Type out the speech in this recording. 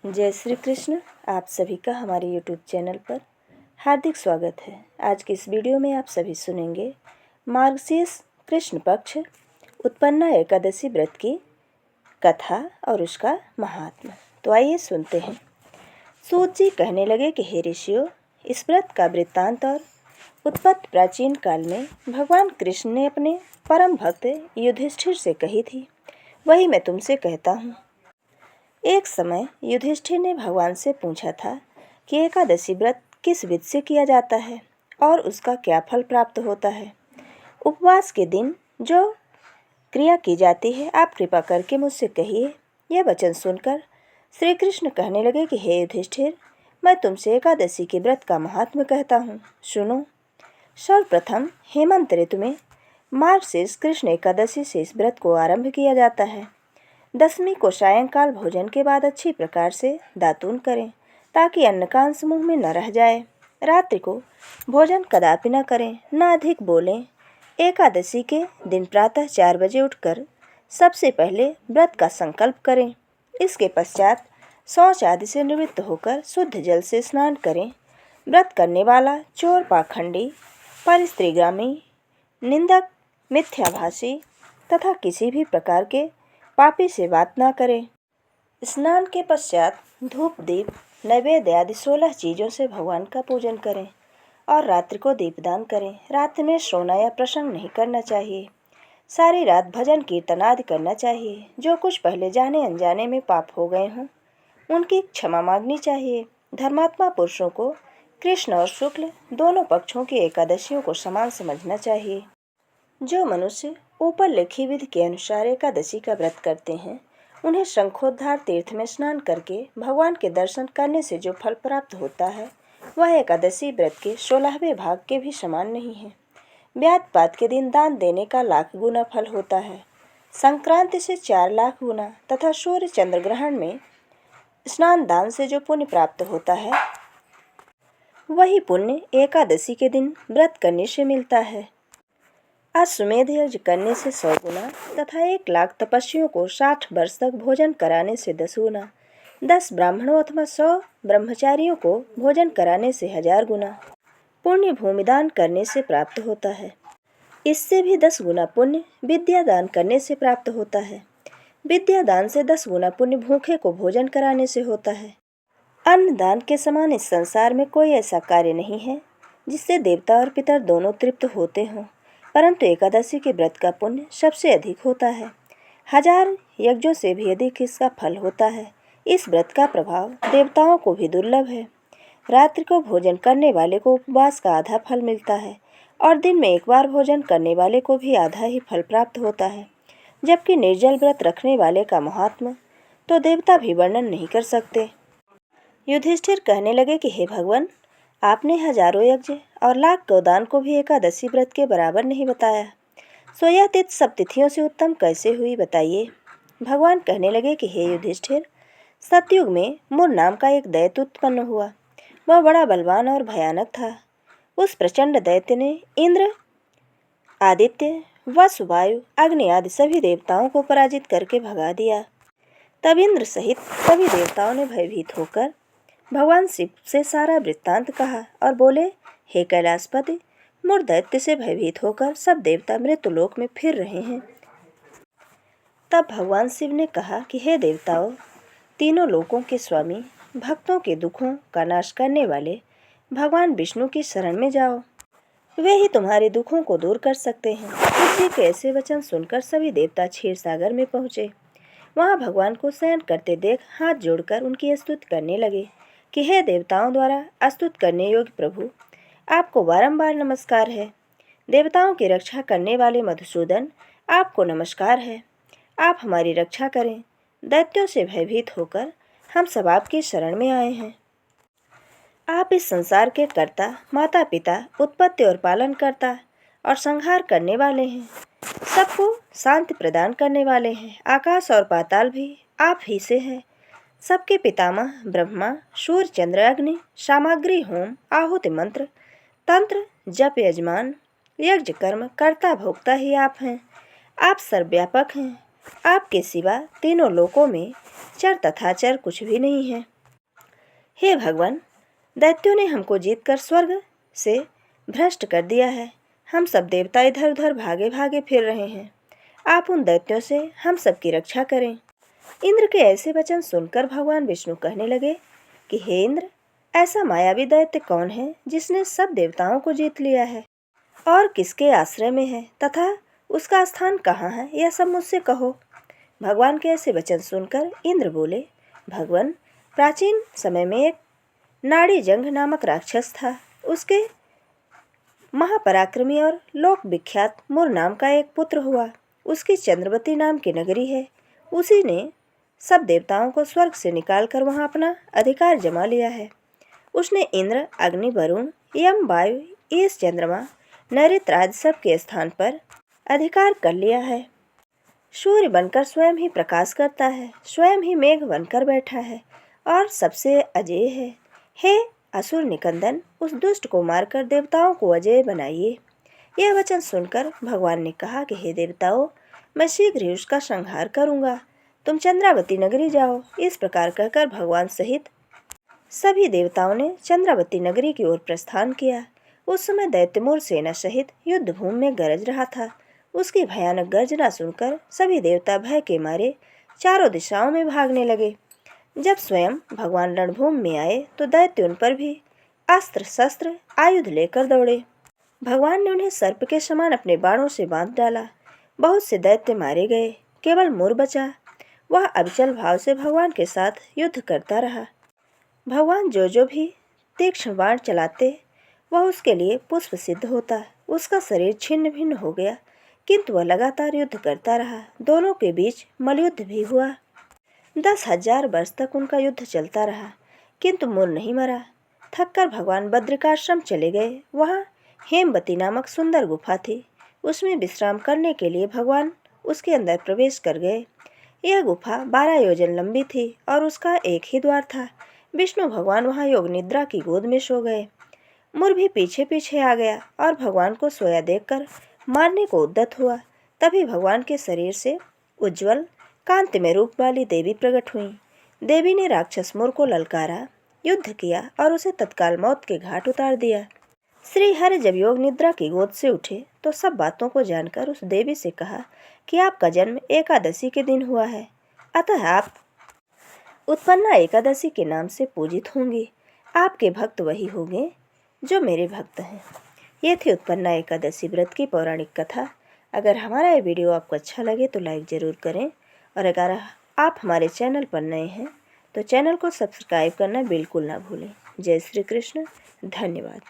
जय श्री कृष्ण। आप सभी का हमारे YouTube चैनल पर हार्दिक स्वागत है। आज की इस वीडियो में आप सभी सुनेंगे मार्गशीर्ष कृष्ण पक्ष उत्पन्ना एकादशी व्रत की कथा और उसका महात्म्य। तो आइए सुनते हैं। सूत जी कहने लगे कि हे ऋषियों, इस व्रत का वृत्तांत और उत्पत्ति प्राचीन काल में भगवान कृष्ण ने अपने परम भक्त युधिष्ठिर से कही थी, वही मैं तुमसे कहता हूँ। एक समय युधिष्ठिर ने भगवान से पूछा था कि एकादशी व्रत किस विधि से किया जाता है और उसका क्या फल प्राप्त होता है। उपवास के दिन जो क्रिया की जाती है आप कृपा करके मुझसे कहिए। यह वचन सुनकर श्री कृष्ण कहने लगे कि हे युधिष्ठिर, मैं तुमसे एकादशी के व्रत का महात्म्य कहता हूँ, सुनो। सर्वप्रथम हेमंत ऋतु में मार्गशीर्ष कृष्ण एकादशी से इस व्रत को आरंभ किया जाता है। दशमी को सायंकाल भोजन के बाद अच्छी प्रकार से दातून करें ताकि अन्न का अंश मुँह में न रह जाए। रात्रि को भोजन कदापि न करें, न अधिक बोलें। एकादशी के दिन प्रातः 4 बजे उठकर सबसे पहले व्रत का संकल्प करें। इसके पश्चात शौच आदि से निवृत्त होकर शुद्ध जल से स्नान करें। व्रत करने वाला चोर, पाखंडी, परस्त्रीगामी, निंदक, मिथ्याभाषी तथा किसी भी प्रकार के पापी से बात ना करें। स्नान के पश्चात धूप, दीप, नैवेद्य आदि 16 चीज़ों से भगवान का पूजन करें और रात्रि को दीपदान करें। रात में सोना या प्रसंग नहीं करना चाहिए। सारी रात भजन कीर्तन आदि करना चाहिए। जो कुछ पहले जाने अनजाने में पाप हो गए हों उनकी क्षमा मांगनी चाहिए। धर्मात्मा पुरुषों को कृष्ण और शुक्ल दोनों पक्षों की एकादशियों को समान समझना चाहिए। जो मनुष्य ऊपर लिखी विधि के अनुसार एकादशी का व्रत करते हैं उन्हें शंखोद्धार तीर्थ में स्नान करके भगवान के दर्शन करने से जो फल प्राप्त होता है वह एकादशी व्रत के 16वें भाग के भी समान नहीं है। व्यातपात के दिन दान देने का 1 लाख गुना फल होता है, संक्रांति से 4 लाख गुना तथा सूर्य चंद्र ग्रहण में स्नान दान से जो पुण्य प्राप्त होता है वही पुण्य एकादशी के दिन व्रत करने से मिलता है। अश्वमेध यज्ञ करने से 100 गुना तथा 1 लाख तपस्वियों को 60 वर्ष तक भोजन कराने से 10 गुना, 10 ब्राह्मणों अथवा 100 ब्रह्मचारियों को भोजन कराने से 1000 गुना पुण्य भूमिदान करने से प्राप्त होता है। इससे भी 10 गुना पुण्य विद्यादान करने से प्राप्त होता है। विद्यादान से 10 गुना पुण्य भूखे को भोजन कराने से होता है। अन्नदान के समान इस संसार में कोई ऐसा कार्य नहीं है जिससे देवता और पितर दोनों तृप्त होते हों, परंतु एकादशी के व्रत का पुण्य सबसे अधिक होता है। 1000 यज्ञों से भी अधिक इसका फल होता है। इस व्रत का प्रभाव देवताओं को भी दुर्लभ है। रात्रि को भोजन करने वाले को उपवास का आधा फल मिलता है और दिन में 1 बार भोजन करने वाले को भी आधा ही फल प्राप्त होता है। जबकि निर्जल व्रत रखने वाले का महात्म्य तो देवता भी वर्णन नहीं कर सकते। युधिष्ठिर कहने लगे कि हे भगवान, आपने हजारों यज्ञ और लाख गौदान को भी एकादशी व्रत के बराबर नहीं बताया, सो यह तिथि सब तिथियों से उत्तम कैसे हुई, बताइए। भगवान कहने लगे कि हे युधिष्ठिर, सतयुग में मुर नाम का एक दैत्य उत्पन्न हुआ। वह बड़ा बलवान और भयानक था। उस प्रचंड दैत्य ने इंद्र, आदित्य, वसु, वायु, अग्नि आदि सभी देवताओं को पराजित करके भगा दिया। तब इंद्र सहित सभी देवताओं ने भयभीत होकर भगवान शिव से सारा वृत्तांत कहा और बोले, हे कैलाशपति, मुर दैत्य से भयभीत होकर सब देवता मृत्युलोक में फिर रहे हैं। तब भगवान शिव ने कहा कि हे देवताओं, तीनों लोकों के स्वामी, भक्तों के दुखों का नाश करने वाले भगवान विष्णु की शरण में जाओ, वे ही तुम्हारे दुखों को दूर कर सकते हैं। शिव जी के ऐसे वचन सुनकर सभी देवता क्षीर सागर में पहुँचे। वहाँ भगवान को शयन करते देख हाथ जोड़कर उनकी स्तुति करने लगे कि हे देवताओं द्वारा स्तुत करने योग्य प्रभु, आपको बारंबार नमस्कार है। देवताओं की रक्षा करने वाले मधुसूदन, आपको नमस्कार है। आप हमारी रक्षा करें। दैत्यों से भयभीत होकर हम सब आपकी शरण में आए हैं। आप इस संसार के कर्ता, माता पिता, उत्पत्ति और पालन करता और संहार करने वाले हैं। सबको शांति प्रदान करने वाले हैं। आकाश और पाताल भी आप ही से है। सबके पितामह ब्रह्मा, सूर्य, चंद्र, अग्नि, सामग्री, होम, आहुति, मंत्र, तंत्र, जप, यजमान, यज्ञ, कर्म, कर्ता, भोक्ता ही आप हैं। आप सर्वव्यापक हैं। आपके सिवा तीनों लोकों में चर तथा चर कुछ भी नहीं है। हे भगवान, दैत्यों ने हमको जीतकर स्वर्ग से भ्रष्ट कर दिया है। हम सब देवता इधर उधर भागे भागे फिर रहे हैं। आप उन दैत्यों से हम सबकी रक्षा करें। इंद्र के ऐसे वचन सुनकर भगवान विष्णु कहने लगे कि हे इंद्र, ऐसा मायावी दैत्य कौन है जिसने सब देवताओं को जीत लिया है और किसके आश्रय में है तथा उसका स्थान कहाँ है, यह सब मुझसे कहो। भगवान के ऐसे वचन सुनकर इंद्र बोले, भगवान, प्राचीन समय में एक नाड़ी जंघ नामक राक्षस था। उसके महापराक्रमी और लोक विख्यात मुर नाम का एक पुत्र हुआ। उसकी चंद्रवती नाम की नगरी है। उसी ने सब देवताओं को स्वर्ग से निकालकर वहां अपना अधिकार जमा लिया है। उसने इंद्र, अग्नि, वरुण, यम, वायु, ईश, चंद्रमा, नैऋत्य आदि सब के स्थान पर अधिकार कर लिया है। सूर्य बनकर स्वयं ही प्रकाश करता है, स्वयं ही मेघ बनकर बैठा है और सबसे अजेय है। हे असुर निकंदन, उस दुष्ट को मारकर देवताओं को अजेय बनाइए। यह वचन सुनकर भगवान ने कहा कि हे देवताओं, मैं शीघ्र ही उसका संहार करूंगा। तुम चंद्रावती नगरी जाओ। इस प्रकार कहकर भगवान सहित सभी देवताओं ने चंद्रावती नगरी की ओर प्रस्थान किया। उस समय दैत्यमूर सेना सहित युद्ध भूमि में गरज रहा था। उसकी भयानक गर्जना सुनकर सभी देवता भय के मारे चारों दिशाओं में भागने लगे। जब स्वयं भगवान रणभूमि में आए तो दैत्य उन पर भी अस्त्र शस्त्र आयुध लेकर दौड़े। भगवान ने उन्हें सर्प के समान अपने बाणों से बांध डाला। बहुत से दैत्य मारे गए, केवल मुर बचा। वह अविचल भाव से भगवान के साथ युद्ध करता रहा। भगवान जो भी तीक्ष्ण बाण चलाते वह उसके लिए पुष्प सिद्ध होता। उसका शरीर छिन्न भिन्न हो गया, किंतु वह लगातार युद्ध करता रहा। दोनों के बीच मलयुद्ध भी हुआ। 10,000 वर्ष तक उनका युद्ध चलता रहा, किंतु मुर नहीं मरा। थककर भगवान बद्रिकाश्रम चले गए। वहाँ हेमवती नामक सुंदर गुफा थी। उसमें विश्राम करने के लिए भगवान उसके अंदर प्रवेश कर गए। यह गुफा 12 योजन लंबी थी और उसका एक ही द्वार था। विष्णु भगवान वहाँ योग निद्रा की गोद में सो गए। मुर भी पीछे पीछे आ गया और भगवान को सोया देखकर मारने को उद्यत हुआ। तभी भगवान के शरीर से उज्ज्वल कांतिमय रूप वाली देवी प्रकट हुई। देवी ने राक्षस मुर को ललकारा, युद्ध किया और उसे तत्काल मौत के घाट उतार दिया। श्री हरि जब योग निद्रा की गोद से उठे तो सब बातों को जानकर उस देवी से कहा कि आपका जन्म एकादशी के दिन हुआ है, अतः आप उत्पन्ना एकादशी के नाम से पूजित होंगे। आपके भक्त वही होंगे जो मेरे भक्त हैं। ये थी उत्पन्ना एकादशी व्रत की पौराणिक कथा। अगर हमारा ये वीडियो आपको अच्छा लगे तो लाइक ज़रूर करें और अगर आप हमारे चैनल पर नए हैं तो चैनल को सब्सक्राइब करना बिल्कुल ना भूलें। जय श्री कृष्ण। धन्यवाद।